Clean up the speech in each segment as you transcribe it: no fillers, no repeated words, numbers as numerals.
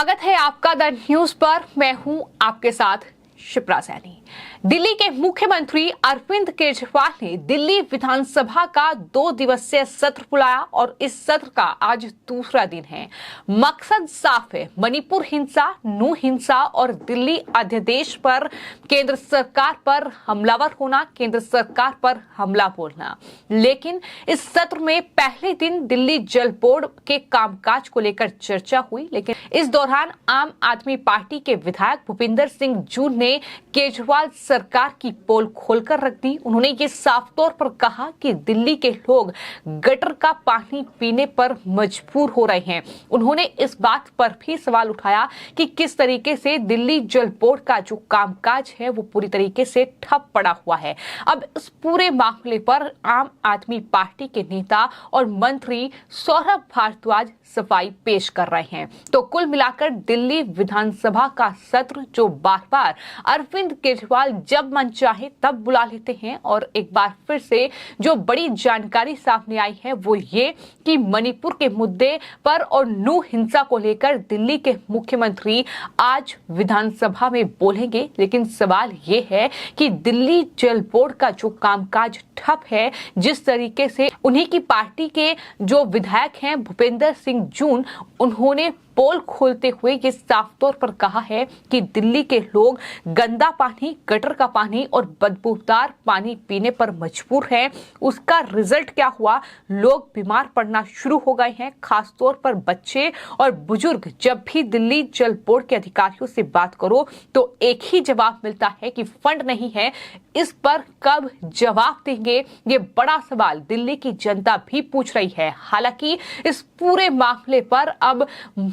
स्वागत है आपका द न्यूज पर। मैं हूं आपके साथ शिप्रा सैनी। दिल्ली के मुख्यमंत्री अरविंद केजरीवाल ने दिल्ली विधानसभा का 2 दिवसीय सत्र बुलाया और इस सत्र का आज दूसरा दिन है। मकसद साफ है, मणिपुर हिंसा, नू हिंसा और दिल्ली अध्यादेश पर केंद्र सरकार पर हमलावर होना, केंद्र सरकार पर हमला बोलना। लेकिन इस सत्र में पहले दिन दिल्ली जल बोर्ड के कामकाज को लेकर चर्चा हुई, लेकिन इस दौरान आम आदमी पार्टी के विधायक भूपिंदर सिंह जून ने केजरीवाल सरकार की पोल खोलकर रख दी। उन्होंने ये साफ तौर पर कहा कि दिल्ली के लोग गटर का पानी पीने पर मजबूर हो रहे हैं। उन्होंने इस बात पर भी सवाल उठाया कि किस तरीके से दिल्ली जल बोर्ड का जो कामकाज है वो पूरी तरीके से ठप पड़ा हुआ है। अब इस पूरे मामले पर आम आदमी पार्टी के नेता और मंत्री सौरभ भारद्वाज सफाई पेश कर रहे हैं। तो कुल मिलाकर दिल्ली विधानसभा का सत्र जो बार बार अरविंद केजरीवाल जब मन चाहे तब बुला लेते हैं, और एक बार फिर से जो बड़ी जानकारी सामने आई है वो ये कि मणिपुर के मुद्दे पर और नू हिंसा को लेकर दिल्ली के मुख्यमंत्री आज विधानसभा में बोलेंगे। लेकिन सवाल ये है कि दिल्ली जल बोर्ड का जो कामकाज ठप है, जिस तरीके से उन्हीं की पार्टी के जो विधायक हैं भूपेंद्र सिंह जून, उन्होंने पोल खोलते हुए ये साफ तौर पर कहा है कि दिल्ली के लोग गंदा पानी, गटर का पानी और बदबूदार पानी पीने पर मजबूर हैं। उसका रिजल्ट क्या हुआ? लोग बीमार पड़ना शुरू हो गए हैं, खासतौर पर बच्चे और बुजुर्ग। जब भी दिल्ली जल बोर्ड के अधिकारियों से बात करो तो एक ही जवाब मिलता है कि फंड नहीं है। इस पर कब जवाब देंगे, ये बड़ा सवाल दिल्ली की जनता भी पूछ रही है। हालांकि इस पूरे मामले पर अब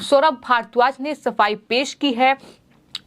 सौरभ भारद्वाज ने सफाई पेश की है।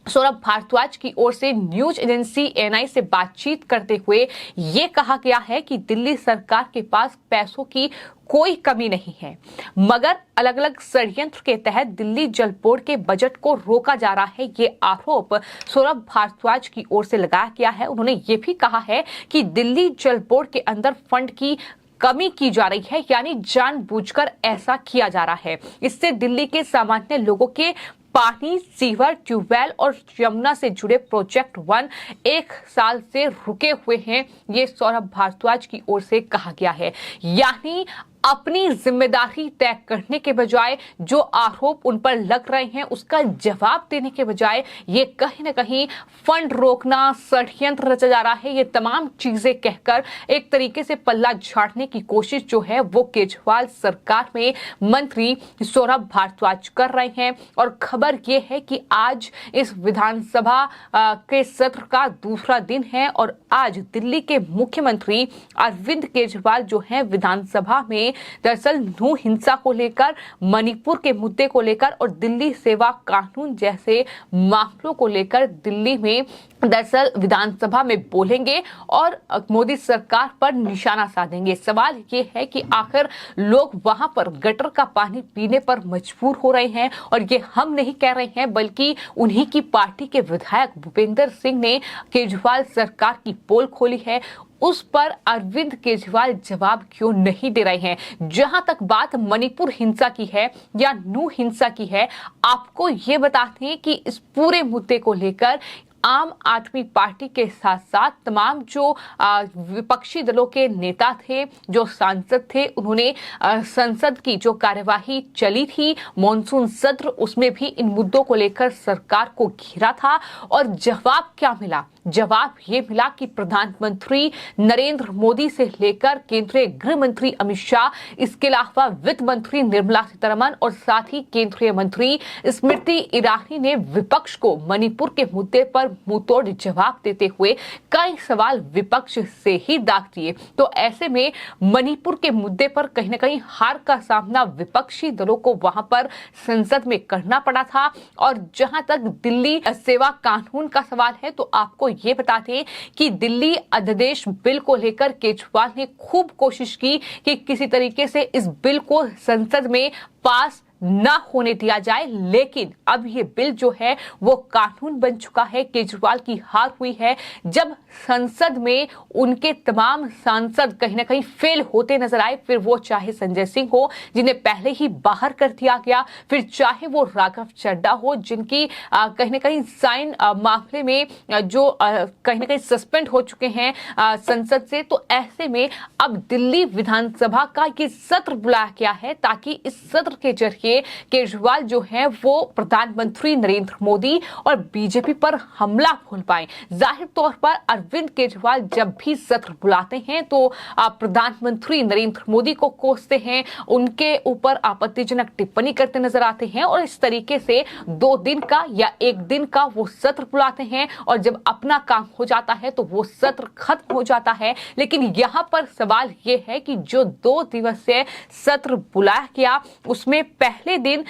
सौरभ भारद्वाज की ओर से न्यूज एजेंसी एएनआई से बातचीत करते हुए ये कहा गया है कि दिल्ली सरकार के पास पैसों की कोई कमी नहीं है, मगर अलग अलग षड्यंत्र के तहत दिल्ली जल बोर्ड के बजट को रोका जा रहा है। ये आरोप सौरभ भारद्वाज की ओर से लगाया गया है। उन्होंने ये भी कहा है कि दिल्ली जल बोर्ड के अंदर फंड की कमी की जा रही है, यानी जानबूझकर ऐसा किया जा रहा है। इससे दिल्ली के सामान्य लोगों के पानी, सीवर, ट्यूबवेल और यमुना से जुड़े प्रोजेक्ट 1 एक साल से रुके हुए हैं। ये सौरभ भारद्वाज की ओर से कहा गया है। यानी अपनी जिम्मेदारी तय करने के बजाय जो आरोप उन पर लग रहे हैं उसका जवाब देने के बजाय ये कहीं ना कहीं फंड रोकना, षड्यंत्र रचा जा रहा है। ये तमाम चीजें कहकर एक तरीके से पल्ला झाड़ने की कोशिश जो है वो केजरीवाल सरकार में मंत्री सौरभ भारद्वाज कर रहे हैं। और खबर ये है कि आज इस विधानसभा के सत्र का दूसरा दिन है और आज दिल्ली के मुख्यमंत्री अरविंद केजरीवाल जो है विधानसभा में दरअसल नू हिंसा को लेकर, मणिपुर के मुद्दे को लेकर और दिल्ली सेवा कानून जैसे मामलों को लेकर दिल्ली में दरअसल विधानसभा में बोलेंगे और मोदी सरकार पर निशाना साधेंगे। सवाल ये है कि आखिर लोग वहां पर गटर का पानी पीने पर मजबूर हो रहे हैं, और ये हम नहीं कह रहे हैं बल्कि उन्हीं की पार्टी के विधायक भूपेंद्र सिंह ने केजरीवाल सरकार की पोल खोली है। उस पर अरविंद केजरीवाल जवाब क्यों नहीं दे रहे हैं? जहां तक बात मणिपुर हिंसा की है या नू हिंसा की है, आपको ये बताते हैं कि इस पूरे मुद्दे को लेकर आम आदमी पार्टी के साथ साथ तमाम जो विपक्षी दलों के नेता थे, जो सांसद थे, उन्होंने संसद की जो कार्यवाही चली थी मॉनसून सत्र, उसमें भी इन मुद्दों को लेकर सरकार को घेरा था। और जवाब क्या मिला? जवाब ये मिला कि प्रधानमंत्री नरेंद्र मोदी से लेकर केंद्रीय गृह मंत्री अमित शाह, इसके अलावा वित्त मंत्री निर्मला सीतारमण और साथ ही केंद्रीय मंत्री स्मृति ईरानी ने विपक्ष को मणिपुर के मुद्दे पर मुंहतोड़ जवाब देते हुए कई सवाल विपक्ष से ही दाग दिए। तो ऐसे में मणिपुर के मुद्दे पर कहीं ना कहीं हार का सामना विपक्षी दलों को वहां पर संसद में करना पड़ा था। और जहां तक दिल्ली सेवा कानून का सवाल है तो आपको ये बताते हैं कि दिल्ली अध्यादेश बिल को लेकर केजरीवाल ने खूब कोशिश की कि किसी तरीके से इस बिल को संसद में पास ना होने दिया जाए। लेकिन अब ये बिल जो है वो कानून बन चुका है। केजरीवाल की हार हुई है। जब संसद में उनके तमाम सांसद कहीं ना कहीं फेल होते नजर आए, फिर वो चाहे संजय सिंह हो जिन्हें पहले ही बाहर कर दिया गया, फिर चाहे वो राघव चड्ढा हो जिनकी कहीं ना कहीं साइन मामले में जो कहीं ना कहीं सस्पेंड हो चुके हैं संसद से। तो ऐसे में अब दिल्ली विधानसभा का ये सत्र बुलाया गया है ताकि इस सत्र के जरिए केजरीवाल जो है वो प्रधानमंत्री नरेंद्र मोदी और बीजेपी पर हमला बोल पाए। जाहिर तौर पर अरविंद केजरीवाल जब भी सत्र बुलाते हैं तो प्रधानमंत्री नरेंद्र मोदी को कोसते हैं, उनके ऊपर आपत्तिजनक टिप्पणी करते नजर आते हैं और इस तरीके से 2 दिन का या 1 दिन का वो सत्र बुलाते हैं और जब अपना काम हो जाता है तो वो सत्र खत्म हो जाता है। लेकिन यहां पर सवाल ये है कि जो 2 दिवसीय सत्र बुलाया गया उसमें पहले दिन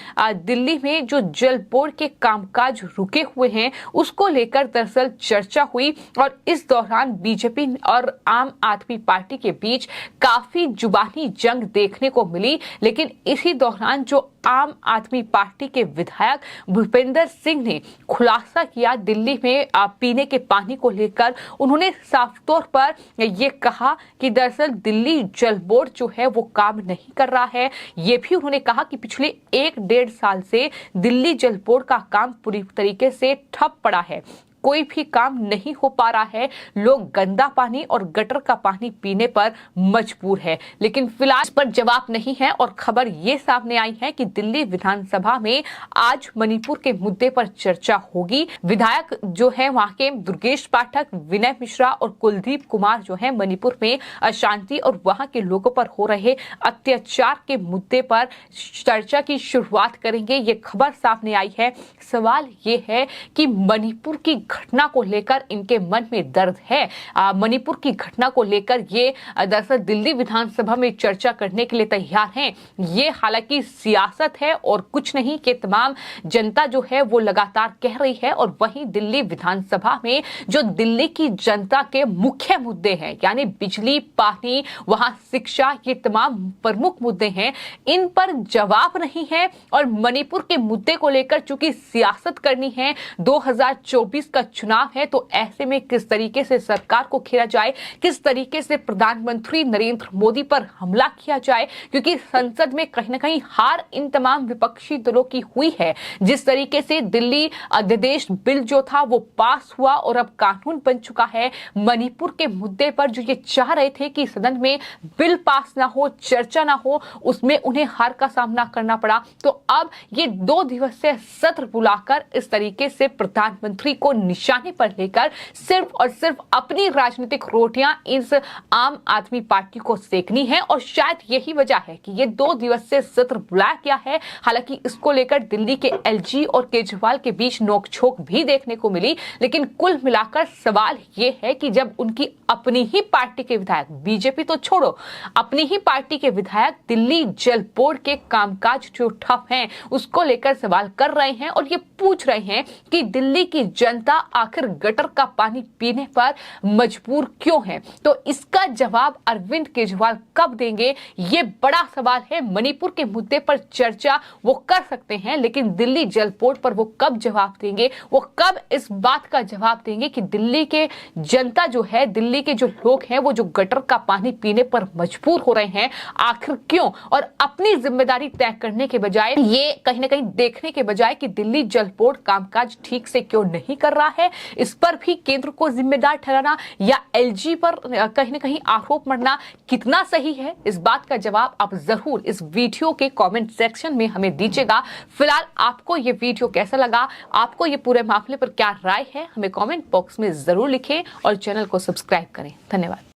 दिल्ली में जो जल बोर्ड के कामकाज रुके हुए हैं उसको लेकर दरअसल चर्चा हुई और इस दौरान बीजेपी और आम आदमी पार्टी के बीच काफी जुबानी जंग देखने को मिली। लेकिन इसी दौरान जो आम आदमी पार्टी के विधायक भूपेंद्र सिंह ने खुलासा किया दिल्ली में पीने के पानी को लेकर। उन्होंने साफ तौर पर यह कहा कि दरअसल दिल्ली जल बोर्ड जो है वो काम नहीं कर रहा है। ये भी उन्होंने कहा कि पिछले 1-1.5 साल से दिल्ली जल बोर्ड का काम पूरी तरीके से ठप पड़ा है, कोई भी काम नहीं हो पा रहा है, लोग गंदा पानी और गटर का पानी पीने पर मजबूर है। लेकिन फिलहाल इस पर जवाब नहीं है और खबर ये सामने आई है कि दिल्ली विधानसभा में आज मणिपुर के मुद्दे पर चर्चा होगी। विधायक जो है वहां के दुर्गेश पाठक, विनय मिश्रा और कुलदीप कुमार जो है मणिपुर में अशांति और वहां के लोगों पर हो रहे अत्याचार के मुद्दे पर चर्चा की शुरुआत करेंगे। ये खबर सामने आई है। सवाल ये है कि मणिपुर की घटना को लेकर इनके मन में दर्द है। मणिपुर की घटना को लेकर ये दरअसल दिल्ली विधानसभा में चर्चा करने के लिए तैयार हैं। ये हालांकि सियासत है और कुछ नहीं कि तमाम जनता जो है वो लगातार कह रही है। और वहीं दिल्ली विधानसभा में जो दिल्ली की जनता के मुख्य मुद्दे हैं यानी बिजली, पानी, वहां शिक्षा, ये तमाम प्रमुख मुद्दे हैं, इन पर जवाब नहीं है। और मणिपुर के मुद्दे को लेकर चूंकि सियासत करनी है, 2024 का चुनाव है, तो ऐसे में किस तरीके से सरकार को घेरा जाए, किस तरीके से प्रधानमंत्री नरेंद्र मोदी पर हमला किया जाए, क्योंकि संसद में कहीं ना कहीं हार इन तमाम विपक्षी दलों की हुई है। जिस तरीके से दिल्ली अध्यादेश बिल जो था वो पास हुआ और अब कानून बन चुका है, मणिपुर के मुद्दे पर जो ये चाह रहे थे कि सदन में बिल पास ना हो, चर्चा ना हो, उसमें उन्हें हार का सामना करना पड़ा। तो अब ये 2 दिवसीय सत्र बुलाकर इस तरीके से प्रधानमंत्री को निशाने पर लेकर सिर्फ और सिर्फ अपनी राजनीतिक रोटियां इस आम आदमी पार्टी को सेकनी है। और शायद यही वजह है कि ये 2 दिवसीय सत्र बुलाया गया है। हालांकि इसको लेकर दिल्ली के एलजी और केजरीवाल के बीच नोकझोंक भी देखने को मिली। लेकिन कुल मिलाकर सवाल ये है कि जब उनकी अपनी ही पार्टी के विधायक, बीजेपी तो छोड़ो, अपनी ही पार्टी के विधायक दिल्ली जल बोर्ड के कामकाज जो ठप हैं उसको लेकर सवाल कर रहे हैं और ये पूछ रहे हैं कि दिल्ली की जनता आखिर गटर का पानी पीने पर मजबूर क्यों है, तो इसका जवाब अरविंद केजरीवाल कब देंगे, ये बड़ा सवाल है। मणिपुर के मुद्दे पर चर्चा वो कर सकते हैं, लेकिन दिल्ली जल बोर्ड पर वो कब जवाब देंगे, वो कब इस बात का जवाब देंगे कि दिल्ली के जनता जो है, दिल्ली के जो लोग हैं, वो जो गटर का पानी पीने पर मजबूर हो रहे हैं, आखिर क्यों। और अपनी जिम्मेदारी तय करने के बजाय, ये कहीं ना कहीं देखने के बजाय कि दिल्ली जल बोर्ड कामकाज ठीक से क्यों नहीं कर रहा है, इस पर भी केंद्र को जिम्मेदार ठहराना या एलजी पर कहीं ना कहीं आरोप मढ़ना कितना सही है, इस बात का जवाब आप जरूर इस वीडियो के कमेंट सेक्शन में हमें दीजिएगा। फिलहाल आपको ये वीडियो कैसा लगा, आपको ये पूरे मामले पर क्या राय है, हमें कमेंट बॉक्स में जरूर लिखें और चैनल को सब्सक्राइब करें। धन्यवाद।